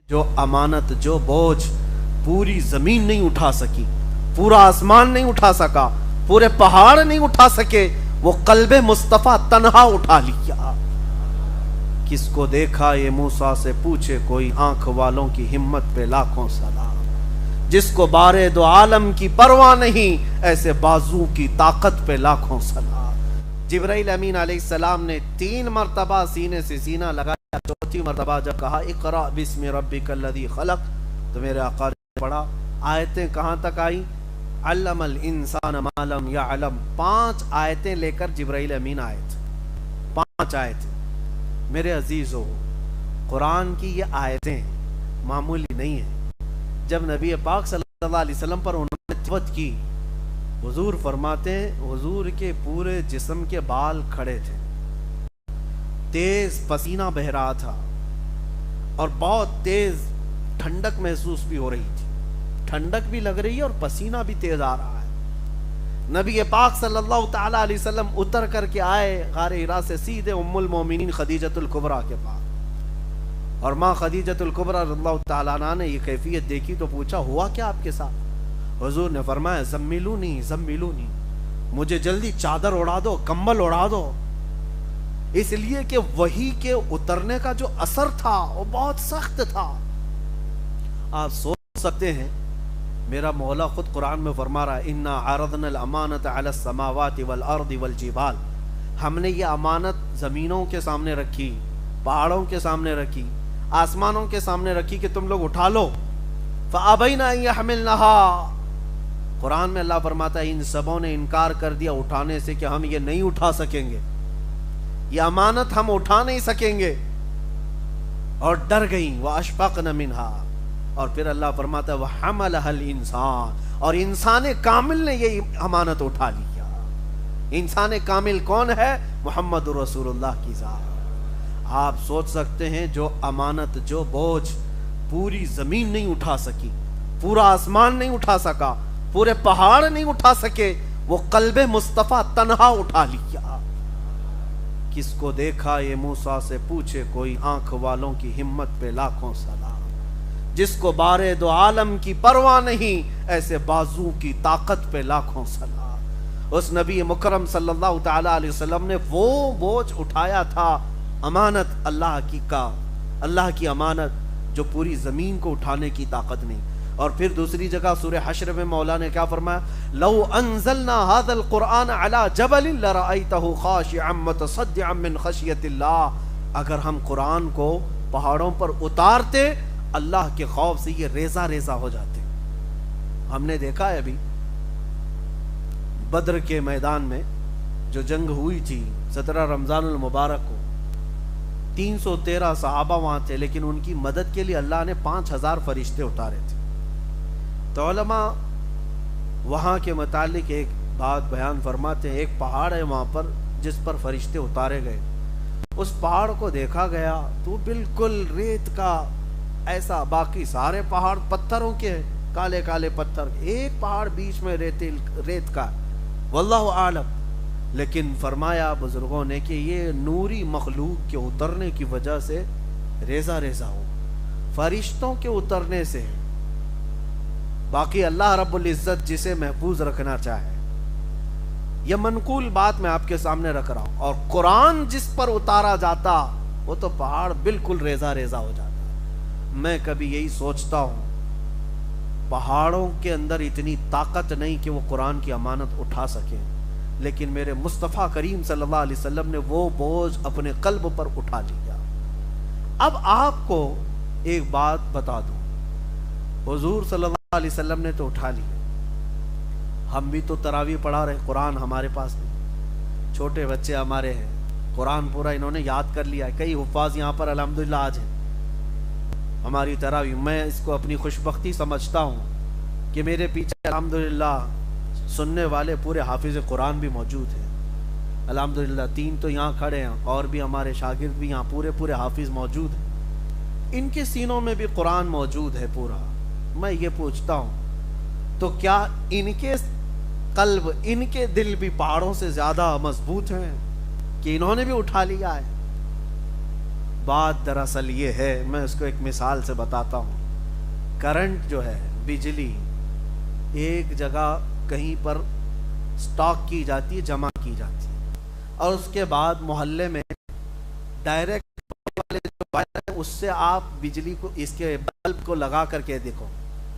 جو امانت جو بوجھ پوری زمین نہیں اٹھا سکی، پورا آسمان نہیں اٹھا سکا، پورے پہاڑ نہیں اٹھا سکے، وہ قلب مصطفیٰ تنہا اٹھا لیا۔ کس کو دیکھا یہ موسیٰ سے پوچھے کوئی، آنکھ والوں کی ہمت پہ لاکھوں سلام۔ جس کو بارے دو عالم کی پرواہ نہیں، ایسے بازو کی طاقت پہ لاکھوں سلام۔ جبرائیل امین علیہ السلام نے 3 مرتبہ سینے سے سینہ لگایا، چوتھی مرتبہ جب کہا اقرأ بسم ربک الذی خلق، تو میرے آقا نے پڑھا۔ آیتیں کہاں تک آئیں؟ علم الانسان ما لم یعلم، 5 آیتیں لے کر جبرائیل امین آئے تھے، 5 آیتیں۔ میرے عزیزو، قرآن کی یہ آیتیں معمولی نہیں ہیں۔ جب نبی پاک صلی اللہ علیہ وسلم پر انہوں نے تلاوت کی، حضور فرماتے ہیں حضور کے پورے جسم کے بال کھڑے تھے، تیز پسینہ بہ رہا تھا، اور بہت تیز ٹھنڈک محسوس بھی ہو رہی تھی، ٹھنڈک بھی لگ رہی ہے اور پسینہ بھی تیز آ رہا ہے۔ نبی پاک صلی اللہ تعالی علیہ وسلم اتر کر کے آئے غار حرا سے سیدھے ام المومنین خدیجۃ الکبریٰ کے پاس، اور ماں خدیجۃ الکبریٰ رضی اللہ تعالیٰ عنہا نے یہ کیفیت دیکھی تو پوچھا ہوا کیا آپ کے ساتھ؟ حضور نے فرمایا زملونی زملونی، مجھے جلدی چادر اڑا دو، کمبل اڑا دو، اس لیے کہ وحی کے اترنے کا جو اثر تھا وہ بہت سخت تھا۔ آپ سوچ سکتے ہیں، میرا مولا خود قرآن میں فرما رہا ہے انا عرضنا الامانۃ علی السماوات والارض والجبال، ہم نے یہ امانت زمینوں کے سامنے رکھی، پہاڑوں کے سامنے رکھی، آسمانوں کے سامنے رکھی کہ تم لوگ اٹھا لو، فابین ان یحملنها، قرآن میں اللہ فرماتا ہے ان سبوں نے انکار کر دیا اٹھانے سے کہ ہم یہ نہیں اٹھا سکیں گے، یہ امانت ہم اٹھا نہیں سکیں گے، اور ڈر گئیں واشفقن منہا، اور پھر اللہ فرماتا ہے وحملها الانسان، اور انسان کامل نے یہ امانت اٹھا لیا۔ انسان کامل کون ہے؟ محمد رسول اللہ کی ذات۔ آپ سوچ سکتے ہیں جو امانت جو بوجھ پوری زمین نہیں اٹھا سکی، پورا آسمان نہیں اٹھا سکا، پورے پہاڑ نہیں اٹھا سکے، وہ قلب مصطفیٰ تنہا اٹھا لیا۔ کس کو دیکھا یہ موسیٰ سے پوچھے کوئی، آنکھ والوں کی ہمت پہ لاکھوں سلام۔ جس کو بارے دو عالم کی پرواہ نہیں، ایسے بازو کی طاقت پہ لاکھوں سلام۔ اس نبی مکرم صلی اللہ تعالی علیہ وسلم نے وہ بوجھ اٹھایا تھا، امانت اللہ کی امانت جو پوری زمین کو اٹھانے کی طاقت نہیں۔ اور پھر دوسری جگہ سورہ حشر میں مولا نے کیا فرمایا؟ لو انزلنا هذا القرآن على جبل لرأيته خاشعا متصدعا من خشیۃ اللہ، اگر ہم قرآن کو پہاڑوں پر اتارتے اللہ کے خوف سے یہ ریزہ ریزہ ہو جاتے۔ ہم نے دیکھا ہے ابھی بدر کے میدان میں جو جنگ ہوئی تھی 17 رمضان المبارک کو، 313 صحابہ وہاں تھے، لیکن ان کی مدد کے لیے اللہ نے 5000 فرشتے اتارے تھے۔ تو علماء وہاں کے متعلق ایک بات بیان فرماتے ہیں، ایک پہاڑ ہے وہاں پر جس پر فرشتے اتارے گئے، اس پہاڑ کو دیکھا گیا تو بالکل ریت کا ایسا، باقی سارے پہاڑ پتھروں کے، کالے کالے پتھر، ایک پہاڑ بیچ میں ریت کا، واللہ عالم۔ لیکن فرمایا بزرگوں نے کہ یہ نوری مخلوق کے اترنے کی وجہ سے ریزہ ریزہ ہو، فرشتوں کے اترنے سے۔ باقی اللہ رب العزت جسے محفوظ رکھنا چاہے، یہ منقول بات میں آپ کے سامنے رکھ رہا ہوں، اور قرآن جس پر اتارا جاتا وہ تو پہاڑ بالکل ریزہ ریزہ ہو جاتا۔ میں کبھی یہی سوچتا ہوں پہاڑوں کے اندر اتنی طاقت نہیں کہ وہ قرآن کی امانت اٹھا سکیں، لیکن میرے مصطفیٰ کریم صلی اللہ علیہ وسلم نے وہ بوجھ اپنے قلب پر اٹھا لیا۔ اب آپ کو ایک بات بتا دوں، حضور صلی اللہ علیہ وسلم نے تو اٹھا لیا، ہم بھی تو تراویح پڑھا رہے، قرآن ہمارے پاس نہیں، چھوٹے بچے ہمارے ہیں، قرآن پورا انہوں نے یاد کر لیا ہے، کئی حفاظ یہاں پر الحمدللہ آج ہیں ہماری تراویح۔ میں اس کو اپنی خوشبختی سمجھتا ہوں کہ میرے پیچھے الحمدللہ سننے والے پورے حافظ قرآن بھی موجود ہیں، الحمدللہ 3 تو یہاں کھڑے ہیں، اور بھی ہمارے شاگرد بھی یہاں پورے حافظ موجود ہیں، ان کے سینوں میں بھی قرآن موجود ہے پورا۔ میں یہ پوچھتا ہوں تو کیا ان کے قلب، ان کے دل بھی پہاڑوں سے زیادہ مضبوط ہیں کہ انہوں نے بھی اٹھا لیا ہے؟ بات دراصل یہ ہے، میں اس کو ایک مثال سے بتاتا ہوں۔ کرنٹ جو ہے، بجلی ایک جگہ کہیں پر سٹاک کی جاتی ہے، جمع کی جاتی ہے، اور اس کے بعد محلے میں ڈائریکٹ والے جو وائر ہے اس سے آپ بجلی کو، اس کے بلب کو لگا کر کے دیکھو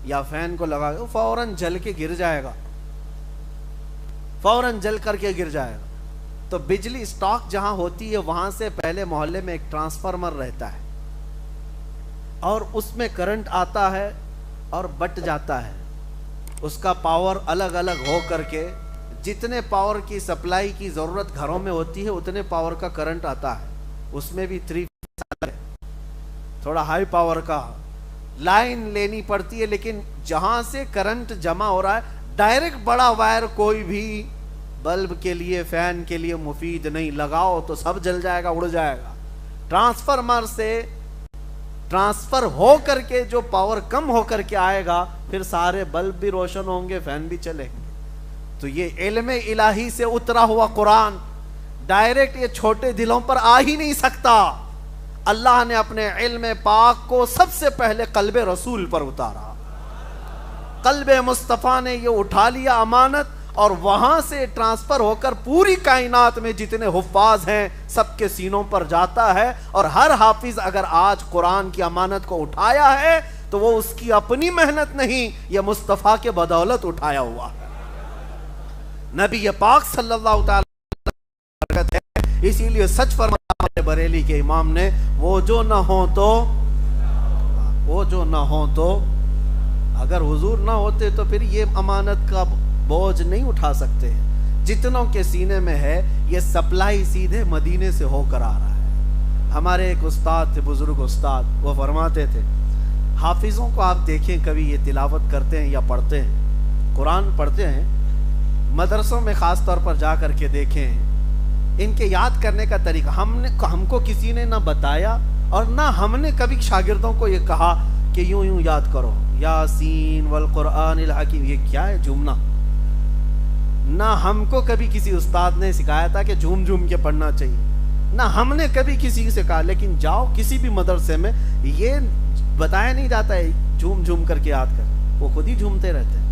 یا فین کو لگا کے، فوراً جل کے گر جائے گا، فوراً جل کر کے گر جائے گا۔ تو بجلی سٹاک جہاں ہوتی ہے وہاں سے پہلے محلے میں ایک ٹرانسفارمر رہتا ہے، اور اس میں کرنٹ آتا ہے اور بٹ جاتا ہے، اس کا پاور الگ الگ ہو کر کے جتنے پاور کی سپلائی کی ضرورت گھروں میں ہوتی ہے اتنے پاور کا کرنٹ آتا ہے۔ اس میں بھی 3 فیز ہے، تھوڑا ہائی پاور کا لائن لینی پڑتی ہے، لیکن جہاں سے کرنٹ جمع ہو رہا ہے ڈائریکٹ بڑا وائر کوئی بھی بلب کے لیے، فین کے لیے مفید نہیں، لگاؤ تو سب جل جائے گا، اڑ جائے گا۔ ٹرانسفارمر سے ٹرانسفر ہو کر کے جو پاور کم ہو کر کے آئے گا، پھر سارے بلب بھی روشن ہوں گے، فین بھی چلیں گے۔ تو یہ علم الہی سے اترا ہوا قرآن ڈائریکٹ یہ چھوٹے دلوں پر آ ہی نہیں سکتا۔ اللہ نے اپنے علم پاک کو سب سے پہلے قلب رسول پر اتارا، قلب مصطفیٰ نے یہ اٹھا لیا امانت، اور وہاں سے ٹرانسفر ہو کر پوری کائنات میں جتنے حفاظ ہیں سب کے سینوں پر جاتا ہے۔ اور ہر حافظ اگر آج قرآن کی امانت کو اٹھایا ہے تو وہ اس کی اپنی محنت نہیں، یہ مصطفیٰ کے بدولت اٹھایا ہوا ہے۔ نبی پاک صلی اللہ تعالی برکت ہے، اسی لیے سچ فرمایا بریلی کے امام نے، وہ جو نہ ہو تو اگر حضور نہ ہوتے تو پھر یہ امانت کا بوجھ نہیں اٹھا سکتے۔ جتنوں کے سینے میں ہے یہ سپلائی سیدھے مدینے سے ہو کر آ رہا ہے۔ ہمارے ایک استاد تھے، بزرگ استاد، وہ فرماتے تھے حافظوں کو آپ دیکھیں کبھی یہ تلاوت کرتے ہیں یا پڑھتے ہیں، قرآن پڑھتے ہیں، مدرسوں میں خاص طور پر جا کر کے دیکھیں ان کے یاد کرنے کا طریقہ، ہم کو کسی نے نہ بتایا اور نہ ہم نے کبھی شاگردوں کو یہ کہا کہ یوں یاد کرو، یاسین والقرآن الحکیم، یہ کیا ہے جھومنا؟ نہ ہم کو کبھی کسی استاد نے سکھایا تھا کہ جھوم جھوم کے پڑھنا چاہیے، نہ ہم نے کبھی کسی سے کہا، لیکن جاؤ کسی بھی مدرسے میں یہ بتایا نہیں جاتا ہے جھوم جھوم کر کے یاد کر، وہ خود ہی جھومتے رہتے ہیں۔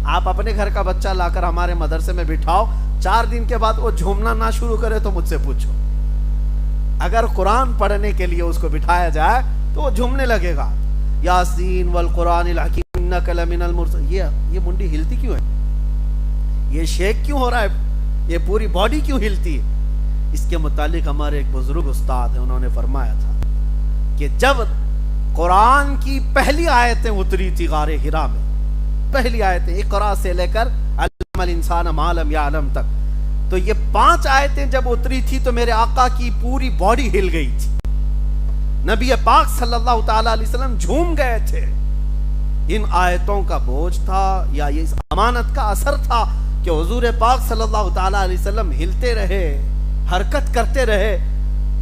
آپ اپنے گھر کا بچہ لا کر ہمارے مدرسے میں بٹھاؤ، 4 دن کے بعد وہ جھومنا نہ شروع کرے تو مجھ سے پوچھو۔ اگر قرآن پڑھنے کے لیے اس کو بٹھایا جائے تو وہ جھومنے لگے گا، یاسین والقرآن الحکیم انک لمن المرسلین۔ یہ منڈی ہلتی کیوں ہے؟ یہ شیک کیوں ہو رہا ہے؟ یہ پوری باڈی کیوں ہلتی ہے؟ اس کے متعلق ہمارے ایک بزرگ استاد ہیں، انہوں نے فرمایا تھا کہ جب قرآن کی پہلی آیتیں اتری تھی غار حرا میں، پہلی آیتیں اقرا سے لے کر علم الانسان ما لم یعلم تک، تو یہ 5 آیتیں جب اتری تھی تو میرے آقا کی پوری باڈی ہل گئی تھی، نبی پاک صلی اللہ تعالی علیہ وسلم جھوم گئے تھے۔ ان آیتوں کا بوجھ تھا یا یہ اس امانت کا اثر تھا کہ حضور پاک صلی اللہ تعالی علیہ وسلم ہلتے رہے، حرکت کرتے رہے۔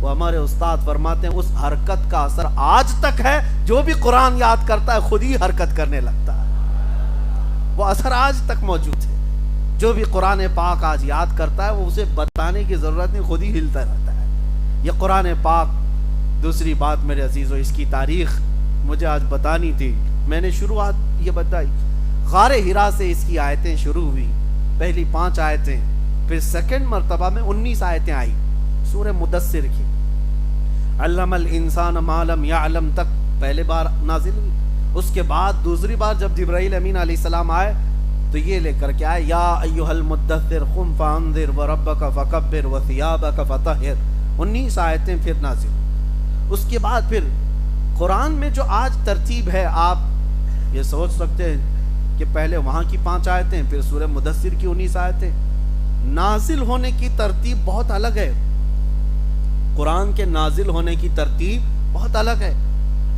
وہ ہمارے استاد فرماتے ہیں اس حرکت کا اثر آج تک ہے، جو بھی قرآن یاد کرتا ہے خود ہی حرکت کرنے لگتا ہے، وہ اثر آج تک موجود ہے۔ جو بھی قرآن پاک آج یاد کرتا ہے وہ اسے بتانے کی ضرورت نہیں، خود ہی ہلتا رہتا ہے۔ یہ قرآن پاک۔ دوسری بات میرے عزیزو، اس کی تاریخ مجھے آج بتانی تھی، میں نے شروعات یہ بتائی، غار حرا سے اس کی آیتیں شروع ہوئی، پہلی 5 آیتیں، پھر سیکنڈ مرتبہ میں 19 آیتیں آئی سورہ مدثر کی، علم الانسان ما لم یعلم تک پہلے بار نازل ہوئی۔ اس کے بعد دوسری بار جب جبرائیل امین علیہ السلام آئے تو یہ لے کر کے آئے، یا ایھا المدثر قم فانذر وربک فکبر وثیابک فطہر، 19 آیتیں پھر نازل ہوئی۔ اس کے بعد پھر قرآن میں جو آج ترتیب ہے، آپ یہ سوچ سکتے ہیں کہ پہلے وہاں کی 5 آیتیں، پھر سورہ مدثر کی 19 آیتیں، نازل ہونے کی ترتیب بہت الگ ہے، قرآن کے نازل ہونے کی ترتیب بہت الگ ہے۔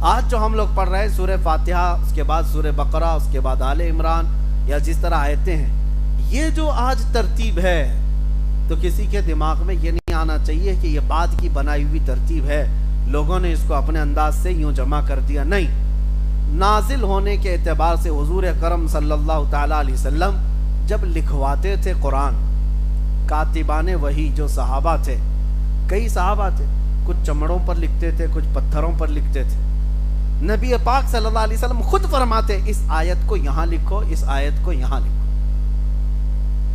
آج جو ہم لوگ پڑھ رہے ہیں سورہ فاتحہ، اس کے بعد سورہ بقرہ، اس کے بعد آل عمران، یا جس طرح آیتیں ہیں، یہ جو آج ترتیب ہے تو کسی کے دماغ میں یہ نہیں آنا چاہیے کہ یہ بعد کی بنائی ہوئی ترتیب ہے، لوگوں نے اس کو اپنے انداز سے یوں جمع کر دیا، نہیں۔ نازل ہونے کے اعتبار سے حضور اکرم صلی اللہ تعالی علیہ وسلم جب لکھواتے تھے قرآن، کاتبان وحی جو صحابہ تھے، کئی صحابہ تھے، کچھ چمڑوں پر لکھتے تھے، کچھ پتھروں پر لکھتے تھے. نبی پاک صلی اللہ علیہ وسلم خود فرماتے اس آیت کو یہاں لکھو، اس آیت کو یہاں لکھو.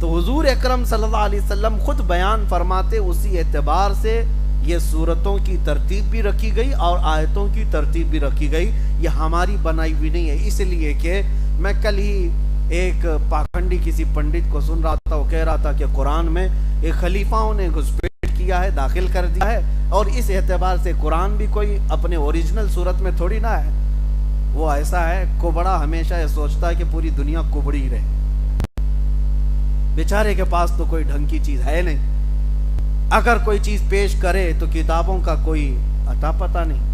تو حضور اکرم صلی اللہ علیہ وسلم خود بیان فرماتے. اسی اعتبار سے یہ سورتوں کی ترتیب بھی رکھی گئی اور آیتوں کی ترتیب بھی رکھی گئی. یہ ہماری بنائی ہوئی نہیں ہے. اس لیے کہ میں کل ہی ایک پاکھنڈی کسی پنڈت کو سن رہا تھا، وہ کہہ رہا تھا کہ قرآن میں ایک خلیفاؤں نے گھسپیٹ کیا ہے، داخل کر دیا ہے، اور اس اعتبار سے قرآن بھی کوئی اپنے اوریجنل صورت میں تھوڑی نہ ہے. وہ ایسا ہے، کوبڑا ہمیشہ یہ سوچتا ہے کہ پوری دنیا کوبڑی ہی رہے. بیچارے کے پاس تو کوئی ڈھنگ کی چیز ہے نہیں. اگر کوئی چیز پیش کرے تو کتابوں کا کوئی اتا پتہ نہیں.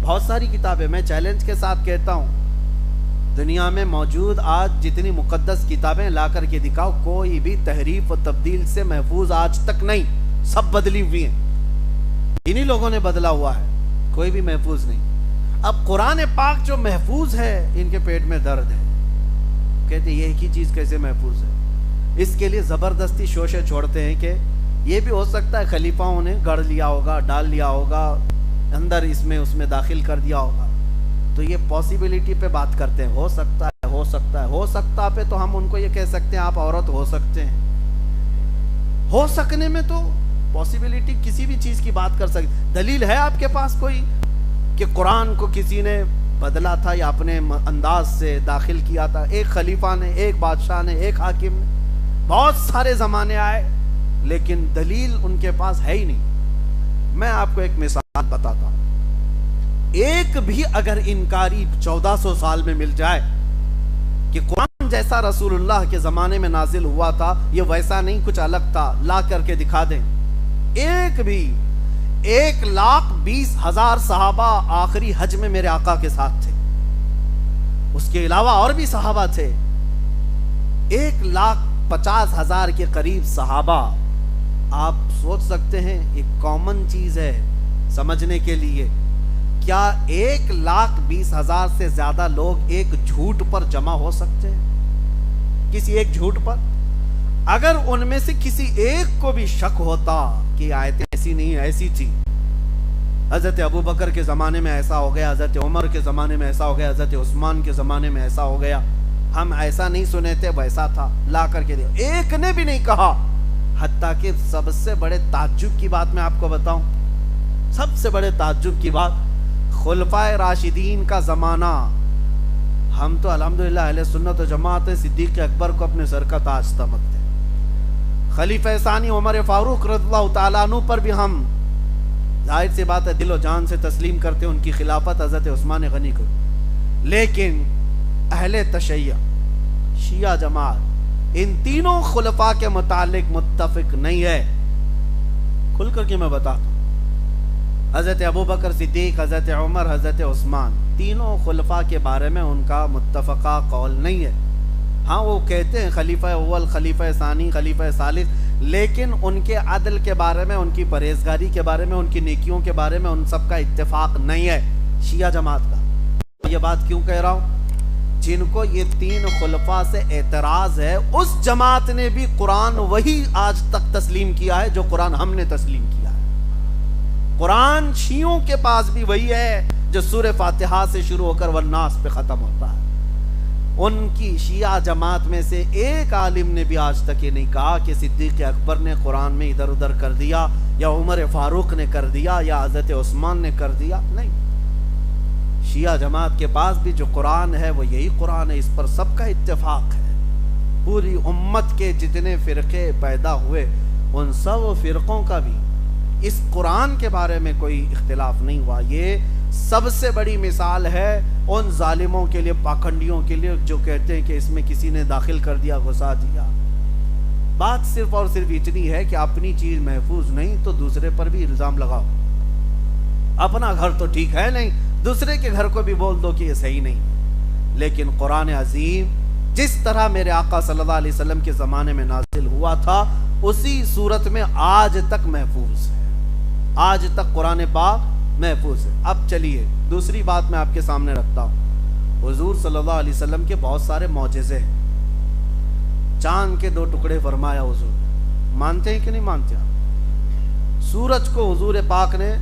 بہت ساری کتابیں، میں چیلنج کے ساتھ کہتا ہوں، دنیا میں موجود آج جتنی مقدس کتابیں لا کر کے دکھاؤ، کوئی بھی تحریف و تبدیل سے محفوظ آج تک نہیں. سب بدلی ہوئی ہیں، انہی لوگوں نے بدلا ہوا ہے، کوئی بھی محفوظ نہیں. اب قرآن پاک جو محفوظ ہے، ان کے پیٹ میں درد ہے. کہتے ہیں یہ ایک ہی چیز کیسے محفوظ ہے؟ اس کے لیے زبردستی شوشے چھوڑتے ہیں کہ یہ بھی ہو سکتا ہے خلیفاؤں نے گڑھ لیا ہوگا، ڈال لیا ہوگا اندر، اس میں داخل کر دیا ہوگا. تو یہ پاسیبلٹی پہ بات کرتے ہیں، ہو سکتا ہے، ہو سکتا ہے، ہو سکتا پہ تو ہم ان کو یہ کہہ سکتے ہیں آپ عورت ہو سکتے ہیں. ہو سکنے میں تو پاسیبلٹی کسی بھی چیز کی بات کر سکتے. دلیل ہے آپ کے پاس کوئی کہ قرآن کو کسی نے بدلا تھا یا اپنے انداز سے داخل کیا تھا؟ ایک خلیفہ نے، ایک بادشاہ نے، ایک حاکم نے. بہت سارے زمانے آئے لیکن دلیل ان کے پاس ہے ہی نہیں. میں آپ کو ایک مثال بتاتا ہوں. ایک بھی اگر انکاری 1400 سال میں مل جائے کہ قرآن جیسا رسول اللہ کے زمانے میں نازل ہوا تھا، یہ ویسا نہیں کچھ الگ تھا، لا کر کے دکھا دیں. ایک بھی 1,20,000 صحابہ آخری حج میں میرے آقا کے ساتھ تھے. اس کے علاوہ اور بھی صحابہ تھے. 1,50,000 کے قریب صحابہ. آپ سوچ سکتے ہیں ایک کامن چیز ہے سمجھنے کے لیے، کیا 1,20,000 سے زیادہ لوگ ایک جھوٹ پر جمع ہو سکتے ہیں؟ کسی ایک جھوٹ پر. اگر ان میں سے کسی ایک کو بھی شک ہوتا کہ آیتیں ایسی نہیں ایسی تھی، حضرت ابو بکر کے زمانے میں ایسا ہو گیا، حضرت عمر کے زمانے میں ایسا ہو گیا، حضرت عثمان کے زمانے میں ایسا ہو گیا، ہم ایسا نہیں سنے تھے، ویسا تھا، لا کر کے دیا. ایک نے بھی نہیں کہا. حتیٰ کہ سب سے بڑے تعجب کی بات میں آپ کو بتاؤں، سب سے بڑے تعجب کی بات، خلفائے راشدین کا زمانہ. ہم تو الحمدللہ اہل سنت و جماعت صدیق اکبر کو اپنے سر کا تاج سمجھتے ہیں. خلیفہ ثانی عمر فاروق رضی اللہ تعالیٰ عنہ پر بھی ہم ظاہر سی بات ہے دل و جان سے تسلیم کرتے ہیں، ان کی خلافت حضرت عثمان غنی کو. لیکن اہل تشیع، شیعہ جماعت، ان تینوں خلفاء کے متعلق متفق نہیں ہے. کھل کر کے میں بتاتا ہوں. حضرت ابو بکر صدیق، حضرت عمر، حضرت عثمان، تینوں خلفاء کے بارے میں ان کا متفقہ قول نہیں ہے. ہاں وہ کہتے ہیں خلیفہ اول، خلیفہ ثانی، خلیفہ ثالث، لیکن ان کے عدل کے بارے میں، ان کی پرہیزگاری کے بارے میں، ان کی نیکیوں کے بارے میں ان سب کا اتفاق نہیں ہے شیعہ جماعت کا. یہ بات کیوں کہہ رہا ہوں؟ جن کو یہ تین خلفاء سے اعتراض ہے، اس جماعت نے بھی قرآن وہی آج تک تسلیم کیا ہے جو قرآن ہم نے تسلیم کیا ہے. قرآن شیعوں کے پاس بھی وہی ہے جو سورہ فاتحہ سے شروع ہو کر والناس پہ ختم ہوتا ہے. ان کی شیعہ جماعت میں سے ایک عالم نے بھی آج تک یہ نہیں کہا کہ صدیق اکبر نے قرآن میں ادھر ادھر کر دیا، یا عمر فاروق نے کر دیا، یا حضرت عثمان نے کر دیا. نہیں، شیعہ جماعت کے پاس بھی جو قرآن ہے وہ یہی قرآن ہے. اس پر سب کا اتفاق ہے. پوری امت کے جتنے فرقے پیدا ہوئے، ان سب فرقوں کا بھی اس قرآن کے بارے میں کوئی اختلاف نہیں ہوا. یہ سب سے بڑی مثال ہے ان ظالموں کے لیے، پاکھنڈیوں کے لیے، جو کہتے ہیں کہ اس میں کسی نے داخل کر دیا، گھسا دیا. بات صرف اور صرف اتنی ہے کہ اپنی چیز محفوظ نہیں تو دوسرے پر بھی الزام لگاؤ. اپنا گھر تو ٹھیک ہے نہیں، دوسرے کے گھر کو بھی بول دو کہ یہ صحیح نہیں. لیکن قرآن عظیم جس طرح میرے آقا صلی اللہ علیہ وسلم کے زمانے میں نازل ہوا تھا، اسی صورت میں آج تک محفوظ ہے. آج تک قرآن پاک محفوظ ہے. اب چلیے دوسری بات میں آپ کے سامنے رکھتا ہوں. حضور صلی اللہ علیہ وسلم کے بہت سارے معجزے ہیں. چاند کے 2 ٹکڑے فرمایا حضور. مانتے ہیں کہ نہیں مانتے آپ؟ سورج کو حضور پاک نے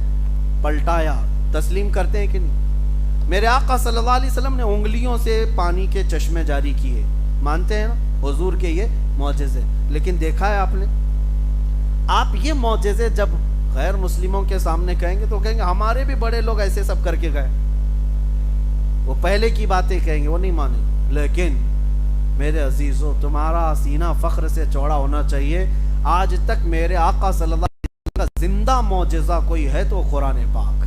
پلٹایا، تسلیم کرتے ہیں کہ نہیں؟ میرے آقا صلی اللہ علیہ وسلم نے انگلیوں سے پانی کے چشمے جاری کیے، مانتے ہیں نا حضور کے یہ معجزے؟ لیکن دیکھا ہے آپ نے؟ آپ یہ معجزے جب غیر مسلموں کے سامنے کہیں گے تو کہیں گے ہمارے بھی بڑے لوگ ایسے سب کر کے گئے، وہ پہلے کی باتیں کہیں گے، وہ نہیں مانیں گے۔ لیکن میرے عزیزو، تمہارا سینہ فخر سے چوڑا ہونا چاہیے، آج تک میرے آقا صلی اللہ علیہ وسلم کا زندہ معجزہ کوئی ہے تو قرآن پاک۔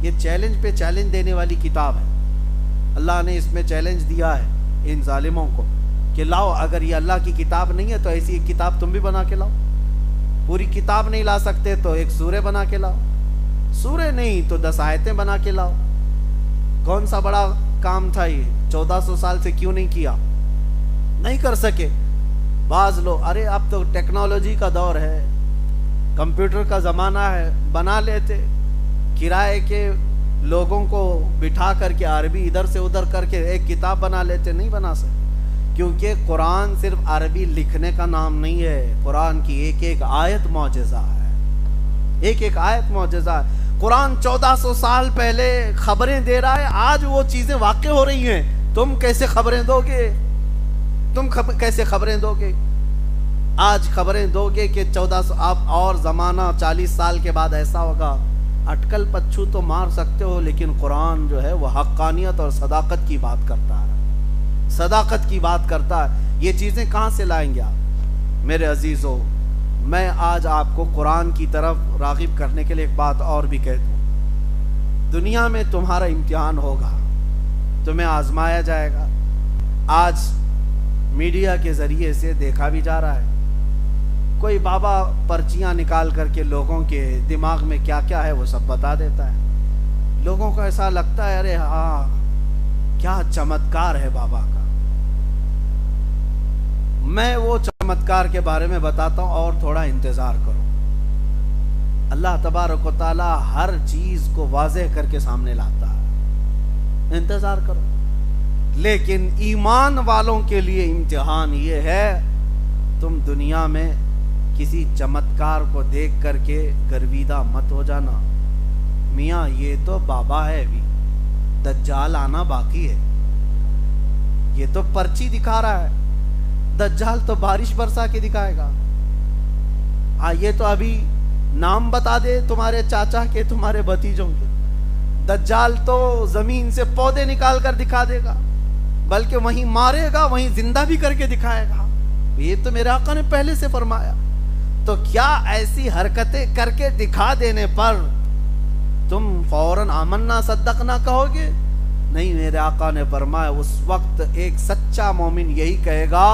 یہ چیلنج پہ چیلنج دینے والی کتاب ہے، اللہ نے اس میں چیلنج دیا ہے ان ظالموں کو کہ لاؤ، اگر یہ اللہ کی کتاب نہیں ہے تو ایسی ایک کتاب تم بھی بنا کے لاؤ۔ پوری کتاب نہیں لا سکتے تو ایک سورہ بنا کے لاؤ، سورہ نہیں تو 10 آیتیں بنا کے لاؤ۔ کون سا بڑا کام تھا یہ؟ 1400 سال سے کیوں نہیں کیا؟ نہیں کر سکے۔ بعض لوگ ارے اب تو ٹیکنالوجی کا دور ہے، کمپیوٹر کا زمانہ ہے، بنا لیتے، کرائے کے لوگوں کو بٹھا کر کے عربی ادھر سے ادھر کر کے ایک کتاب بنا لیتے۔ نہیں بنا سکتے، کیونکہ قرآن صرف عربی لکھنے کا نام نہیں ہے، قرآن کی ایک ایک آیت معجزہ ہے، ایک ایک آیت معجزہ ہے۔ قرآن 1400 سال پہلے خبریں دے رہا ہے، آج وہ چیزیں واقع ہو رہی ہیں، تم کیسے خبریں دو گے؟ تم کیسے خبریں دو گے؟ آج خبریں دو گے کہ 1400 اب اور زمانہ 40 سال کے بعد ایسا ہوگا، اٹکل پچھو تو مار سکتے ہو، لیکن قرآن جو ہے وہ حقانیت اور صداقت کی بات کرتا ہے، صداقت کی بات کرتا ہے۔ یہ چیزیں کہاں سے لائیں گے آپ؟ میرے عزیزو، میں آج آپ کو قرآن کی طرف راغب کرنے کے لیے ایک بات اور بھی کہتا ہوں۔ دنیا میں تمہارا امتحان ہوگا، تمہیں آزمایا جائے گا۔ آج میڈیا کے ذریعے سے دیکھا بھی جا رہا ہے، کوئی بابا پرچیاں نکال کر کے لوگوں کے دماغ میں کیا کیا ہے وہ سب بتا دیتا ہے۔ لوگوں کو ایسا لگتا ہے ارے ہاں کیا چمتکار ہے بابا کا۔ میں وہ چمتکار کے بارے میں بتاتا ہوں، اور تھوڑا انتظار کرو۔ اللہ تبارک و تعالی ہر چیز کو واضح کر کے سامنے لاتا ہے، انتظار کرو۔ لیکن ایمان والوں کے لیے امتحان یہ ہے، تم دنیا میں کسی چمتکار کو دیکھ کر کے گرویدہ مت ہو جانا، میاں یہ تو بابا ہے، بھی دجال آنا باقی ہے، یہ تو پرچی دکھا رہا ہے، دجال تو بارش برسا کے دکھائے گا۔ یہ تو ابھی نام بتا دے تمہارے چاچا کے، تمہارے بھتیجوں کے، دجال تو زمین سے پودے نکال کر دکھا دے گا، بلکہ وہیں مارے گا، وہیں زندہ بھی کر کے دکھائے گا۔ یہ تو میرے آقا نے پہلے سے فرمایا۔ تو کیا ایسی حرکتیں کر کے دکھا دینے پر تم فوراً آمنا صدقنا کہو گے؟ نہیں، میرے آقا نے فرمایا اس وقت ایک سچا مومن یہی کہے گا،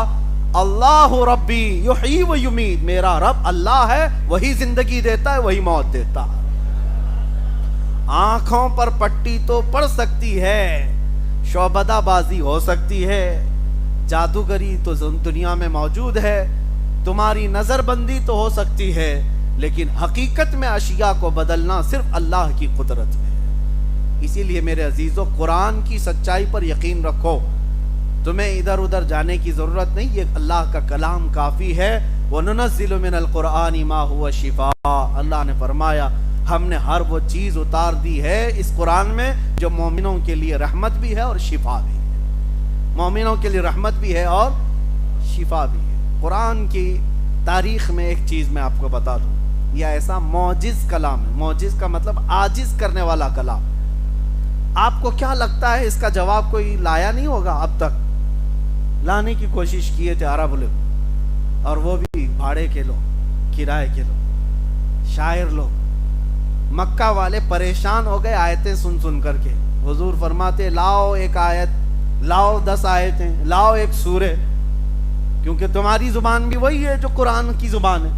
اللہ ربی یحیی و یمیت، میرا رب اللہ ہے، وہی زندگی دیتا ہے، وہی موت دیتا ہے۔ آنکھوں پر پٹی تو پڑ سکتی ہے، شعبدہ بازی ہو سکتی ہے، جادوگری تو دنیا میں موجود ہے، تمہاری نظر بندی تو ہو سکتی ہے، لیکن حقیقت میں اشیاء کو بدلنا صرف اللہ کی قدرت میں ہے۔ اسی لیے میرے عزیزو، قرآن کی سچائی پر یقین رکھو، تمہیں ادھر ادھر جانے کی ضرورت نہیں، یہ اللہ کا کلام کافی ہے۔ وَنُنَزِّلُ مِنَ الْقُرْآنِ مَا هُوَ شِفَاء، اللہ نے فرمایا ہم نے ہر وہ چیز اتار دی ہے اس قرآن میں جو مومنوں کے لیے رحمت بھی ہے اور شفا بھی ہے، مومنوں کے لیے رحمت بھی ہے اور شفا بھی ہے۔ قرآن کی تاریخ میں ایک چیز میں آپ کو بتا دوں، یہ ایسا معجز کلام ہے، معجز کا مطلب عاجز کرنے والا کلام۔ آپ کو کیا لگتا ہے اس کا جواب کوئی لایا نہیں ہوگا؟ اب تک لانے کی کوشش کیے تھے عرب لوگ، اور وہ بھی بھاڑے کے لوگ، کرائے کے لوگ، شاعر لوگ۔ مکہ والے پریشان ہو گئے آیتیں سن سن کر کے۔ حضور فرماتے لاؤ ایک آیت، لاؤ 10 آیتیں، لاؤ ایک سورہ، کیونکہ تمہاری زبان بھی وہی ہے جو قرآن کی زبان ہے،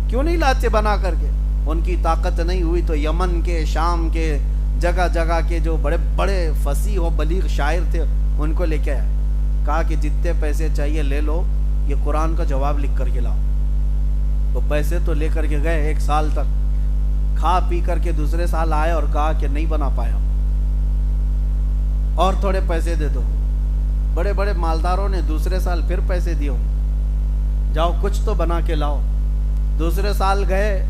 کیوں نہیں لاتے بنا کر کے؟ ان کی طاقت نہیں ہوئی تو یمن کے، شام کے، جگہ جگہ کے جو بڑے بڑے فصیح و بلیغ شاعر تھے ان کو لے کے آئے، کہا کہ جتنے پیسے چاہیے لے لو، یہ قرآن کا جواب لکھ کر کے لاؤ۔ تو پیسے تو لے کر کے گئے، 1 سال تک کھا پی کر کے دوسرے سال آئے اور کہا کہ نہیں بنا پایا، اور تھوڑے پیسے دے دو۔ بڑے بڑے مالداروں نے دوسرے سال پھر پیسے دیے، جاؤ کچھ تو بنا کے لاؤ۔ دوسرے سال گئے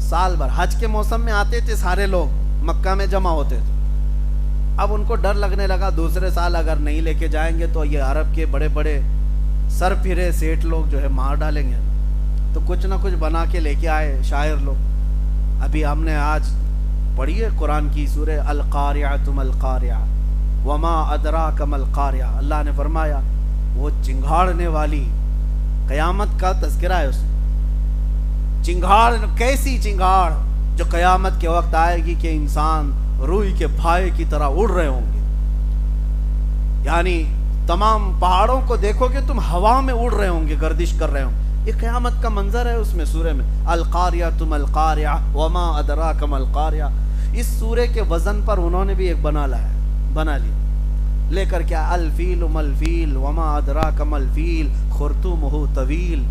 سال بھر حج کے موسم میں آتے تھے سارے لوگ مکہ میں جمع ہوتے تھے. اب ان کو ڈر لگنے لگا دوسرے سال اگر نہیں لے کے جائیں گے تو یہ عرب کے بڑے بڑے سر پھرے سیٹ لوگ جو ہے مار ڈالیں گے. تو کچھ نہ کچھ بنا کے لے کے آئے شاعر لوگ. ابھی ہم نے آج پڑھی ہے قرآن کی سورہ القاریعۃ ما القاریعۃ وما ادراک ما القاریعۃ. اللہ نے فرمایا وہ چنگھاڑنے والی قیامت کا تذکرہ ہے اس میں. چنگھاڑ کیسی چنگھاڑ جو قیامت کے وقت آئے گی کہ انسان روئی کے پھائے کی طرح اڑ رہے ہوں گے. یعنی تمام پہاڑوں کو دیکھو کہ تم ہوا میں اڑ رہے ہوں گے, گردش کر رہے ہوں. یہ قیامت کا منظر ہے اس میں سورہ میں. القاریعۃ ما القاریعۃ وما ادراک ما القاریعۃ. اس سورے کے وزن پر انہوں نے بھی ایک بنا لیا لے کر کیا الفیل ما الفیل وما ادراک ما الفیل خرطومہ طویل.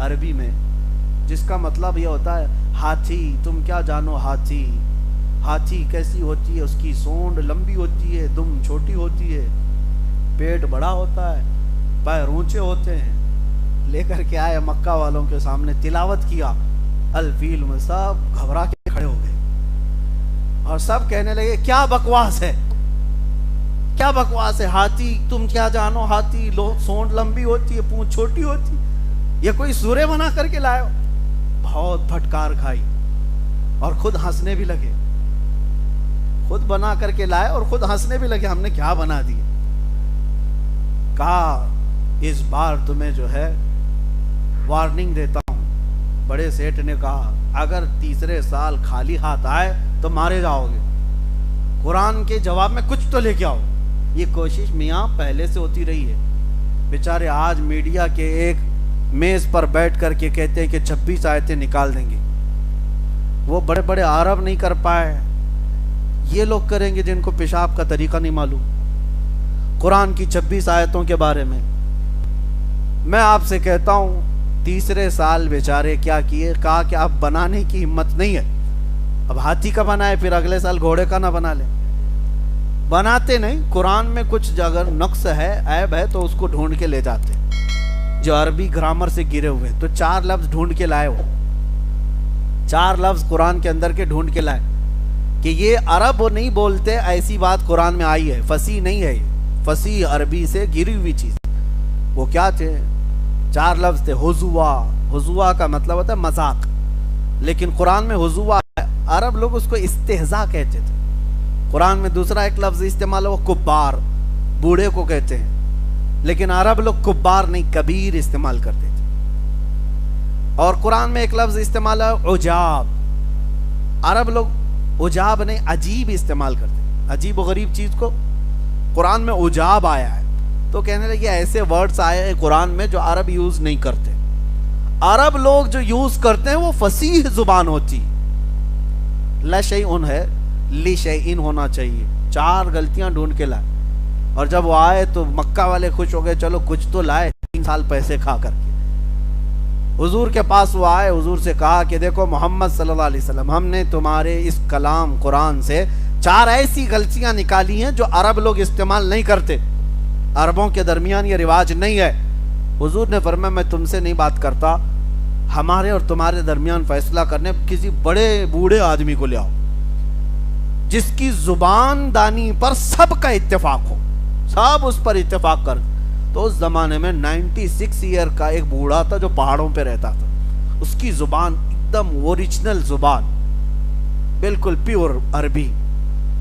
عربی میں جس کا مطلب یہ ہوتا ہے ہاتھی, تم کیا جانو ہاتھی. ہاتھی کیسی ہوتی ہے, اس کی سونڈ لمبی ہوتی ہے, دم چھوٹی ہوتی ہے, پیٹ بڑا ہوتا ہے, پیر اونچے ہوتے ہیں. لے کر کے آئے مکہ والوں کے سامنے تلاوت کیا الفیل میں, سب گھبرا کے کھڑے ہو گئے اور سب کہنے لگے کیا بکواس ہے, کیا بکواس ہے. ہاتھی تم کیا جانو ہاتھی, سونڈ لمبی ہوتی ہے, پونچھ چھوٹی ہوتی ہے, یہ کوئی سورے بنا کر کے لائے ہو. بہت پھٹکار کھائی اور خود ہنسنے بھی لگے. خود بنا کر کے لائے اور خود ہنسنے بھی لگے, ہم نے کیا بنا دیا. کہا اس بار تمہیں جو ہے وارننگ دیتا ہوں. بڑے سیٹ نے کہا اگر تیسرے سال خالی ہاتھ آئے تو مارے جاؤ گے, قرآن کے جواب میں کچھ تو لے کے آؤ. یہ کوشش میاں پہلے سے ہوتی رہی ہے. بیچارے آج میڈیا کے ایک میز پر بیٹھ کر کے کہتے ہیں کہ 26 آیتیں نکال دیں گے. وہ بڑے بڑے عرب نہیں کر پائے, یہ لوگ کریں گے جن کو پیشاب کا طریقہ نہیں معلوم. قرآن کی 26 آیتوں کے بارے میں میں آپ سے کہتا ہوں تیسرے سال بیچارے کیا کیے, کہا کہ آپ بنانے کی ہمت نہیں ہے. اب ہاتھی کا بنائے پھر اگلے سال گھوڑے کا نہ بنا لیں. بناتے نہیں, قرآن میں کچھ اگر نقص ہے عیب ہے تو اس کو ڈھونڈ کے لے جاتے جو عربی گرامر سے گرے ہوئے. تو 4 لفظ ڈھونڈ کے لائے, وہ 4 لفظ قرآن کے اندر کے ڈھونڈ کے لائے کہ یہ عرب وہ نہیں بولتے, ایسی بات قرآن میں آئی ہے. فصیح نہیں ہے, یہ فصیح عربی سے گری ہوئی چیز. وہ کیا تھے؟ 4 لفظ تھے. حضوا, حضوا کا مطلب ہوتا ہے مذاق, لیکن قرآن میں حضوا عرب لوگ اس کو استہزاء کہتے تھے. قرآن میں دوسرا ایک لفظ استعمال ہے وہ کبار, بوڑھے کو کہتے ہیں, لیکن عرب لوگ کبار نہیں کبیر استعمال کرتے تھے. اور قرآن میں ایک لفظ استعمال ہے عجاب, عرب لوگ عجاب نہیں عجیب استعمال کرتے. عجیب و غریب چیز کو قرآن میں عجاب آیا ہے. تو کہنے لگے ایسے ورڈز آئے ہیں قرآن میں جو عرب یوز نہیں کرتے. عرب لوگ جو یوز کرتے ہیں وہ فصیح زبان ہوتی. لشیء ہے, لشیء ہونا چاہیے. 4 غلطیاں ڈھونڈ کے لائے, اور جب وہ آئے تو مکہ والے خوش ہو گئے, چلو کچھ تو لائے, 3 سال پیسے کھا کر کے. حضور کے پاس وہ آئے, حضور سے کہا کہ دیکھو محمد صلی اللہ علیہ وسلم, ہم نے تمہارے اس کلام قرآن سے 4 ایسی غلطیاں نکالی ہیں جو عرب لوگ استعمال نہیں کرتے, عربوں کے درمیان یہ رواج نہیں ہے. حضور نے فرمایا میں تم سے نہیں بات کرتا, ہمارے اور تمہارے درمیان فیصلہ کرنے کسی بڑے بوڑھے آدمی کو لے آؤ جس کی زبان دانی پر سب کا اتفاق ہو, سب اس پر اتفاق کر. تو اس زمانے میں 96 ایئر کا ایک بوڑھا تھا جو پہاڑوں پہ رہتا تھا. اس کی زبان ایک دم اوریجنل زبان, بالکل پیور عربی,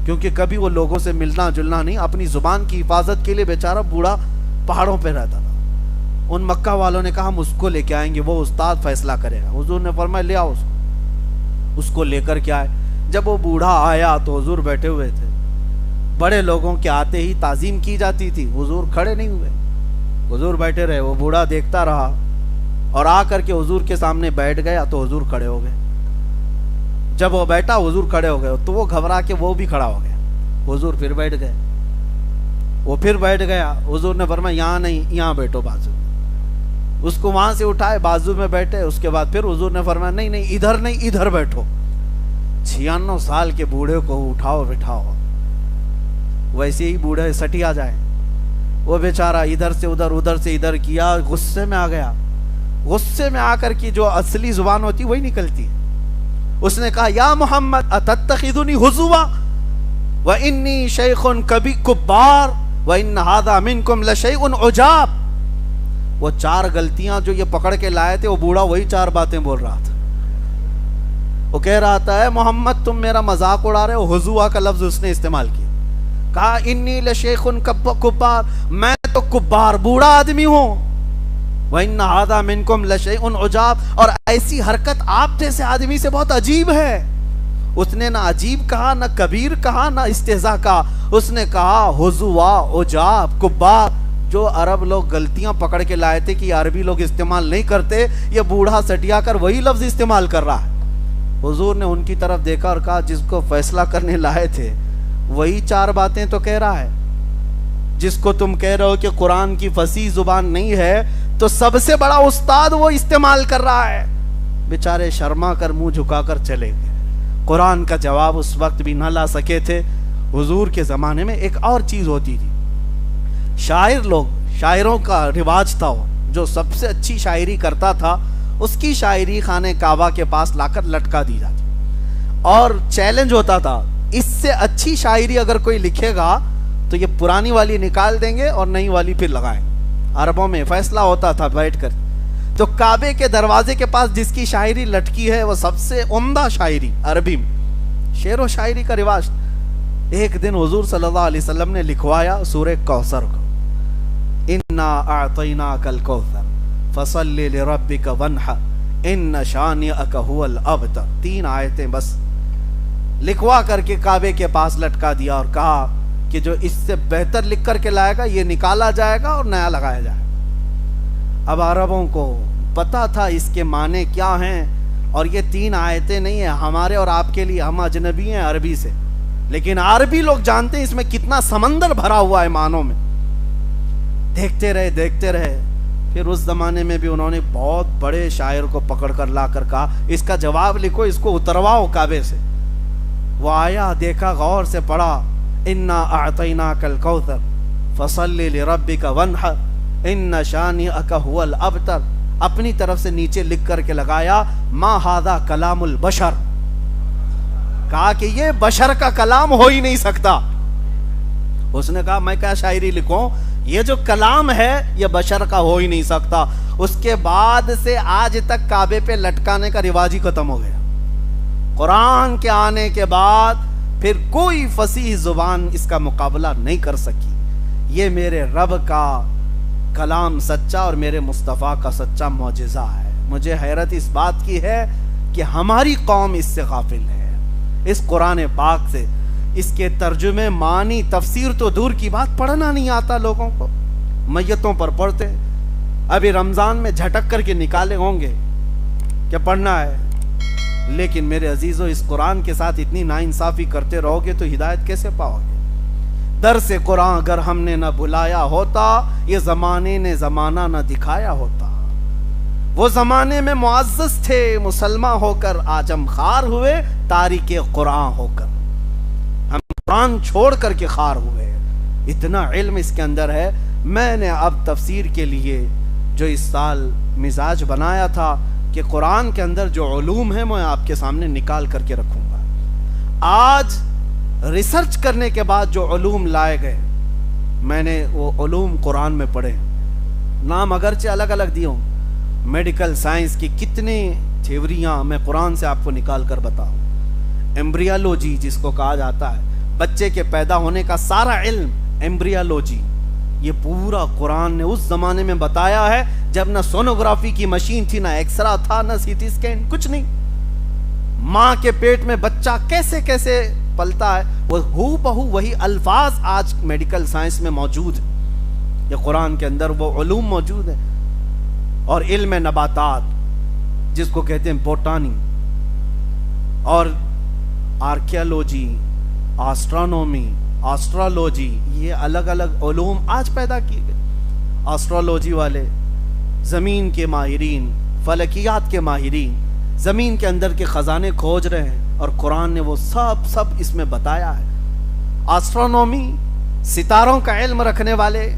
کیونکہ کبھی وہ لوگوں سے ملنا جلنا نہیں, اپنی زبان کی حفاظت کے لیے بیچارہ بوڑھا پہاڑوں پہ رہتا تھا. ان مکہ والوں نے کہا ہم اس کو لے کے آئیں گے, وہ استاد فیصلہ کرے گا. حضور نے فرمایا لے آؤ اس کو لے کر کے آئے. جب وہ بوڑھا آیا تو حضور بیٹھے ہوئے تھے. بڑے لوگوں کے آتے ہی تعظیم کی جاتی تھی, حضور کھڑے نہیں ہوئے, حضور بیٹھے رہے. وہ بوڑھا دیکھتا رہا اور آ کر کے حضور کے سامنے بیٹھ گیا تو حضور کھڑے ہو گئے. جب وہ بیٹھا حضور کھڑے ہو گئے تو وہ گھبرا کے وہ بھی کھڑا ہو گیا. حضور پھر بیٹھ گئے, وہ پھر بیٹھ گیا. حضور نے فرمایا یہاں نہیں, یہاں بیٹھو بازو. اس کو وہاں سے اٹھائے, بازو میں بیٹھے. اس کے بعد پھر حضور نے فرمایا نہیں نہیں ادھر نہیں, ادھر بیٹھو. 96 سال کے بوڑھے کو اٹھاؤ بٹھاؤ, ویسے ہی بوڑھے سٹیا جائے. وہ بیچارہ ادھر سے ادھر, ادھر سے ادھر کیا, غصے میں آ گیا. غصے میں آ کر کی جو اصلی زبان ہوتی وہی نکلتی ہے. اس نے کہا یا محمد اتتخذنی حضوا وانی شیخ کبار وان ھذا منکم لشیء عجاب. وہ 4 غلطیاں جو یہ پکڑ کے لائے تھے، وہ بوڑھا وہی 4 باتیں بول رہا تھا. وہ کہہ رہا تھا اے محمد تم میرا مذاق اڑا رہے ہو. حضوا کا لفظ اس نے استعمال کیا. کہا انی لشیخ کبار، میں تو کبار بوڑھا آدمی ہوں. وَإِنَّ هَذَا مِنْكُمْ لَشَيْءٌ عُجَابٌ، اور ایسی حرکت آپ جیسے آدمی سے بہت عجیب ہے. اس نے نہ عجیب کہا، نہ کبیر کہا، نہ استہزاء کہا. اس نے کہا حضوا، عجاب، کبار. جو عرب لوگ غلطیاں پکڑ کے لائے تھے کہ عربی لوگ استعمال نہیں کرتے، یہ بوڑھا سٹیا کر وہی لفظ استعمال کر رہا ہے. حضور نے ان کی طرف دیکھا اور کہا جس کو فیصلہ کرنے لائے تھے وہی 4 باتیں تو کہہ رہا ہے. جس کو تم کہہ رہے ہو کہ قرآن کی فصیح زبان نہیں ہے، تو سب سے بڑا استاد وہ استعمال کر رہا ہے. بیچارے شرما کر منہ جھکا کر چلے گئے. قرآن کا جواب اس وقت بھی نہ لا سکے تھے. حضور کے زمانے میں ایک اور چیز ہوتی تھی. شاعر لوگ، شاعروں کا رواج تھا، جو سب سے اچھی شاعری کرتا تھا اس کی شاعری خانہ کعبہ کے پاس لا کر لٹکا دی جاتی، اور چیلنج ہوتا تھا اس سے اچھی شاعری اگر کوئی لکھے گا تو یہ پرانی والی نکال دیں گے اور نئی والی پھر لگائیں. عربوں میں فیصلہ ہوتا تھا بیٹھ کر. تو کعبے کے دروازے کے پاس جس کی شاعری لٹکی ہے وہ سب سے عمدہ شاعری عربی میں، شعر و شاعری کا رواج. ایک دن حضور صلی اللہ علیہ وسلم نے لکھوایا سورہ کوثر کو، انا اعطیناک الکوثر فصل لربک وانحر ان شانئک هو الابتر. 3 آیتیں بس لکھوا کر کے کعبے کے پاس لٹکا دیا اور کہا کہ جو اس سے بہتر لکھ کر کے لائے گا یہ نکالا جائے گا اور نیا لگایا جائے گا. اب عربوں کو پتا تھا اس کے معنی کیا ہیں، اور یہ 3 آیتیں نہیں ہیں ہمارے اور آپ کے لیے، ہم اجنبی ہیں عربی سے، لیکن عربی لوگ جانتے ہیں اس میں کتنا سمندر بھرا ہوا ہے معنوں میں. دیکھتے رہے. پھر اس زمانے میں بھی انہوں نے بہت بڑے شاعر کو پکڑ کر لا کر کہا اس کا جواب لکھو، اس کو اترواؤ کعبے سے. وہ آیا، دیکھا، غور سے پڑھا، انا اعطیناک الکوثر فصل لربک وانحر ان شانئک هو الابتر. اپنی طرف سے نیچے لکھ کر کے لگایا ما ھذا کلام البشر. کہا کہ یہ بشر کا کلام ہو ہی نہیں سکتا. اس نے کہا میں کیا شاعری لکھوں، یہ جو کلام ہے یہ بشر کا ہو ہی نہیں سکتا. اس کے بعد سے آج تک کعبے پہ لٹکانے کا رواج ہی ختم ہو گیا. قرآن کے آنے کے بعد پھر کوئی فصیح زبان اس کا مقابلہ نہیں کر سکی. یہ میرے رب کا کلام سچا اور میرے مصطفیٰ کا سچا معجزہ ہے. مجھے حیرت اس بات کی ہے کہ ہماری قوم اس سے غافل ہے، اس قرآن پاک سے. اس کے ترجمے، معنی، تفسیر تو دور کی بات، پڑھنا نہیں آتا لوگوں کو. میتوں پر پڑھتے. ابھی رمضان میں جھٹک کر کے نکالے ہوں گے کہ پڑھنا ہے، لیکن میرے عزیزو اس قرآن کے ساتھ اتنی ناانصافی کرتے رہو گے تو ہدایت کیسے پاؤ گے؟ درس قرآن اگر ہم نے نہ بلایا ہوتا، یہ زمانے نے زمانہ نہ دکھایا ہوتا. وہ زمانے میں معزز تھے مسلمان ہو کر، آجم خار ہوئے تاریک قرآن ہو کر. ہم قرآن چھوڑ کر کے خار ہوئے. اتنا علم اس کے اندر ہے. میں نے اب تفسیر کے لیے جو اس سال مزاج بنایا تھا کہ قرآن کے اندر جو علوم ہیں میں آپ کے سامنے نکال کر کے رکھوں گا. آج ریسرچ کرنے کے بعد جو علوم لائے گئے، میں نے وہ علوم قرآن میں پڑھے. نام اگرچہ الگ الگ دیے ہوں. میڈیکل سائنس کی کتنی تھیوریاں میں قرآن سے آپ کو نکال کر بتاؤں. ایمبریالوجی جس کو کہا جاتا ہے، بچے کے پیدا ہونے کا سارا علم، ایمبریالوجی، یہ پورا قرآن نے اس زمانے میں بتایا ہے جب نہ سونوگرافی کی مشین تھی، نہ ایکسرا تھا، نہ سی ٹی اسکین، کچھ نہیں. ماں کے پیٹ میں بچہ کیسے کیسے پلتا ہے، وہ ہو بہو وہی الفاظ آج میڈیکل سائنس میں موجود ہیں. یہ قرآن کے اندر وہ علوم موجود ہیں. اور علم نباتات جس کو کہتے ہیں بوٹانی، اور آرکیالوجی، آسٹرانومی، آسٹرالوجی، یہ الگ الگ علوم آج پیدا کیے گئے. آسٹرالوجی والے زمین کے ماہرین، فلکیات کے ماہرین زمین کے اندر کے خزانے کھوج رہے ہیں، اور قرآن نے وہ سب اس میں بتایا ہے. آسٹرانومی، ستاروں کا علم رکھنے والے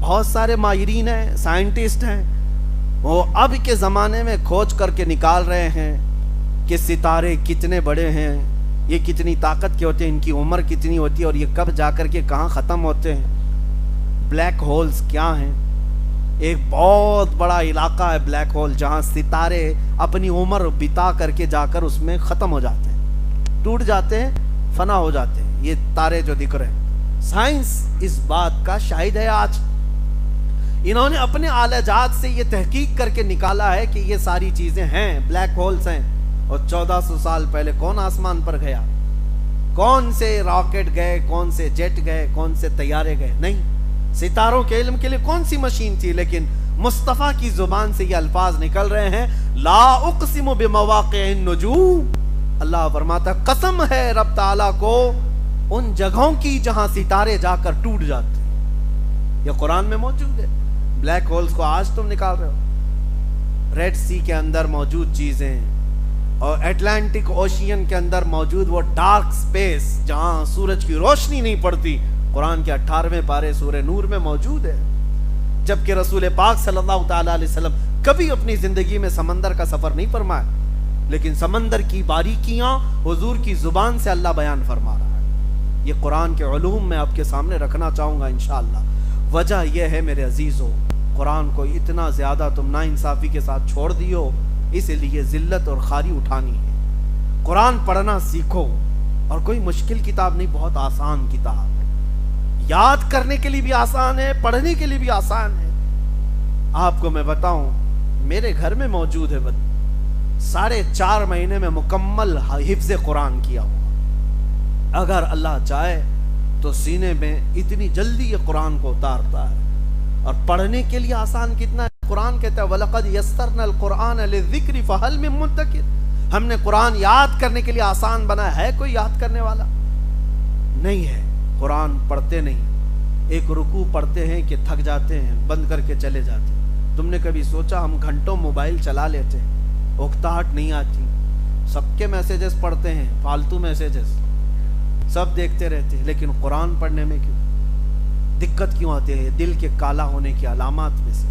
بہت سارے ماہرین ہیں، سائنٹسٹ ہیں، وہ اب کے زمانے میں کھوج کر کے نکال رہے ہیں کہ ستارے کتنے بڑے ہیں, یہ کتنی طاقت کے ہوتے ہیں, ان کی عمر کتنی ہوتی ہے, اور یہ کب جا کر کے کہاں ختم ہوتے ہیں. بلیک ہولز کیا ہیں؟ ایک بہت بڑا علاقہ ہے بلیک ہول, جہاں ستارے اپنی عمر بتا کر کے جا کر اس میں ختم ہو جاتے ہیں, ٹوٹ جاتے ہیں, فنا ہو جاتے ہیں. یہ تارے جو دکھ رہے ہیں, سائنس اس بات کا شاہد ہے. آج انہوں نے اپنے آلہ جات سے یہ تحقیق کر کے نکالا ہے کہ یہ ساری چیزیں ہیں, بلیک ہولز ہیں. اور 1400 سال پہلے کون آسمان پر گیا؟ کون سے راکٹ گئے, کون سے جیٹ گئے, کون سے طیارے گئے؟ نہیں. ستاروں کے علم کے لیے کون سی مشین تھی؟ لیکن مصطفیٰ کی زبان سے یہ الفاظ نکل رہے ہیں, لا اقسم بمواقع النجوم. اللہ فرماتا قسم ہے رب تعالیٰ کو ان جگہوں کی جہاں ستارے جا کر ٹوٹ جاتے ہیں. یہ قرآن میں موجود ہے. بلیک ہولز کو آج تم نکال رہے ہو. ریڈ سی کے اندر موجود چیزیں, اور اٹلانٹک اوشین کے اندر موجود وہ ڈارک سپیس جہاں سورج کی روشنی نہیں پڑتی, قرآن کے 18ویں پارے سورہ نور میں موجود ہے. جبکہ رسول پاک صلی اللہ تعالیٰ علیہ وسلم کبھی اپنی زندگی میں سمندر کا سفر نہیں فرمایا, لیکن سمندر کی باریکیاں حضور کی زبان سے اللہ بیان فرما رہا ہے. یہ قرآن کے علوم میں آپ کے سامنے رکھنا چاہوں گا انشاءاللہ. وجہ یہ ہے میرے عزیزو, قرآن کو اتنا زیادہ تم ناانصافی کے ساتھ چھوڑ دیو, اس لیے ذلت اور خاری اٹھانی ہے. قرآن پڑھنا سیکھو, اور کوئی مشکل کتاب نہیں, بہت آسان کتاب ہے. یاد کرنے کے لیے بھی آسان ہے, پڑھنے کے لیے بھی آسان ہے. آپ کو میں بتاؤں, میرے گھر میں موجود ہے 4.5 مہینے میں مکمل حفظ قرآن کیا ہوا. اگر اللہ چاہے تو سینے میں اتنی جلدی یہ قرآن کو اتارتا ہے. اور پڑھنے کے لیے آسان کتنا ہے. قرآن کہتا ہے وَلَقَدْ يَسَّرْنَا الْقُرْآنَ لِلذِّكْرِ فَهَلْ مِن مُدَّكِرٍ. ہم نے قرآن یاد کرنے کے لیے آسان بنایا ہے, کوئی یاد کرنے والا نہیں ہے. قرآن پڑھتے نہیں, ایک رکوع پڑھتے ہیں کہ تھک جاتے ہیں, بند کر کے چلے جاتے ہیں. تم نے کبھی سوچا ہم گھنٹوں موبائل چلا لیتے ہیں, اکتاہٹ نہیں آتی, سب کے میسیجز پڑھتے ہیں, فالتو میسیجز سب دیکھتے رہتے ہیں, لیکن قرآن پڑھنے میں کیوں دقت کیوں آتی ہے؟ دل کے کالا ہونے کی علامات میں سے,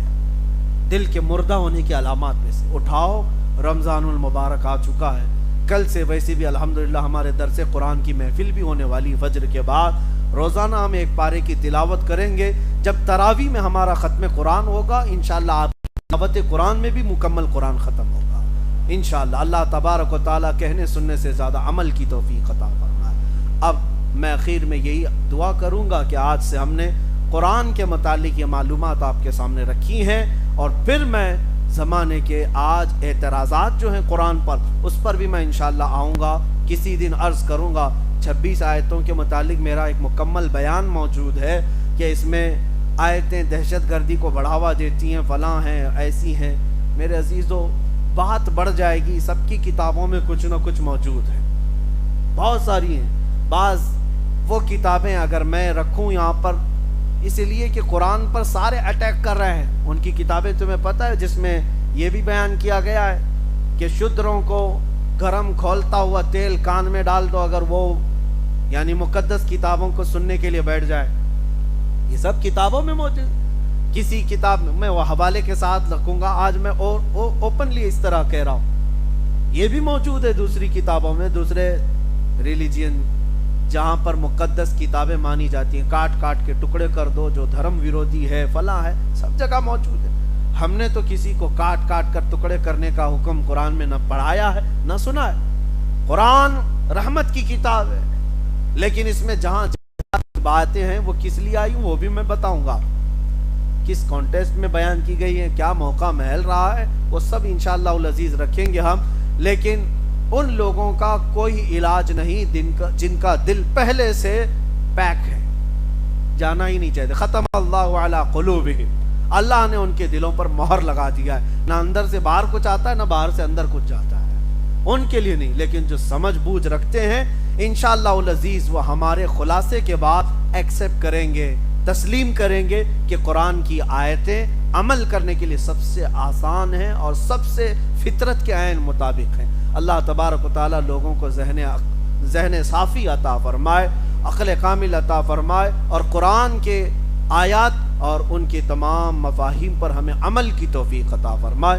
دل کے مردہ ہونے کی علامات میں سے. اٹھاؤ, رمضان المبارک آ چکا ہے. کل سے ویسے بھی الحمدللہ ہمارے درس قرآن کی محفل بھی ہونے والی. فجر کے بعد روزانہ ہم 1 پارے کی تلاوت کریں گے. جب تراویح میں ہمارا ختم قرآن ہوگا انشاءاللہ آپ تلاوت قرآن میں بھی مکمل قرآن ختم ہوگا انشاءاللہ. اللہ تبارک و تعالیٰ کہنے سننے سے زیادہ عمل کی توفیق عطا فرمائے. اب میں اخیر میں یہی دعا کروں گا کہ آج سے ہم نے قرآن کے متعلق یہ معلومات آپ کے سامنے رکھی ہیں, اور پھر میں زمانے کے آج اعتراضات جو ہیں قرآن پر, اس پر بھی میں انشاءاللہ آؤں گا. کسی دن عرض کروں گا 26 آیتوں کے متعلق میرا ایک مکمل بیان موجود ہے کہ اس میں آیتیں دہشت گردی کو بڑھاوا دیتی ہیں, فلاں ہیں, ایسی ہیں. میرے عزیزو بات بڑھ جائے گی, سب کی کتابوں میں کچھ نہ کچھ موجود ہے, بہت ساری ہیں. بعض وہ کتابیں اگر میں رکھوں یہاں پر, اس لیے کہ قرآن پر سارے اٹیک کر رہے ہیں, ان کی کتابیں تمہیں پتہ ہے جس میں یہ بھی بیان کیا گیا ہے کہ شودروں کو گرم کھولتا ہوا تیل کان میں ڈال دو اگر وہ یعنی مقدس کتابوں کو سننے کے لیے بیٹھ جائے. یہ سب کتابوں میں موجود. کسی کتاب میں وہ حوالے کے ساتھ رکھوں گا, آج میں اوپنلی اس طرح کہہ رہا ہوں. یہ بھی موجود ہے دوسری کتابوں میں, دوسرے ریلیجین جہاں پر مقدس کتابیں مانی جاتی ہیں, کاٹ کاٹ کے ٹکڑے کر دو, جو دھرم ویرودھی ہے, فلاں ہے, سب جگہ موجود ہے. ہم نے تو کسی کو کاٹ کاٹ کر ٹکڑے کرنے کا حکم قرآن میں نہ پڑھایا ہے نہ سنا ہے. قرآن رحمت کی کتاب ہے, لیکن اس میں جہاں باتیں ہیں وہ کس لیے آئی وہ بھی میں بتاؤں گا, کس کانٹیسٹ میں بیان کی گئی ہے, کیا موقع محل رہا ہے, وہ سب انشاءاللہ العزیز رکھیں گے ہم. لیکن ان لوگوں کا کوئی علاج نہیں جن کا دل پہلے سے پیک ہے, جانا ہی نہیں چاہتے. ختم اللہ علی قلوبہم, اللہ نے ان کے دلوں پر مہر لگا دیا ہے, نہ اندر سے باہر کچھ آتا ہے نہ باہر سے اندر کچھ جاتا ہے. ان کے لیے نہیں, لیکن جو سمجھ بوجھ رکھتے ہیں انشاءاللہ العزیز وہ ہمارے خلاصے کے بعد ایکسپٹ کریں گے, تسلیم کریں گے کہ قرآن کی آیتیں عمل کرنے کے لیے سب سے آسان ہیں اور سب سے فطرت کے عین مطابق ہیں. اللہ تبارک و تعالیٰ لوگوں کو ذہن صافی عطا فرمائے, عقل کامل عطا فرمائے, اور قرآن کے آیات اور ان کے تمام مفاہیم پر ہمیں عمل کی توفیق عطا فرمائے.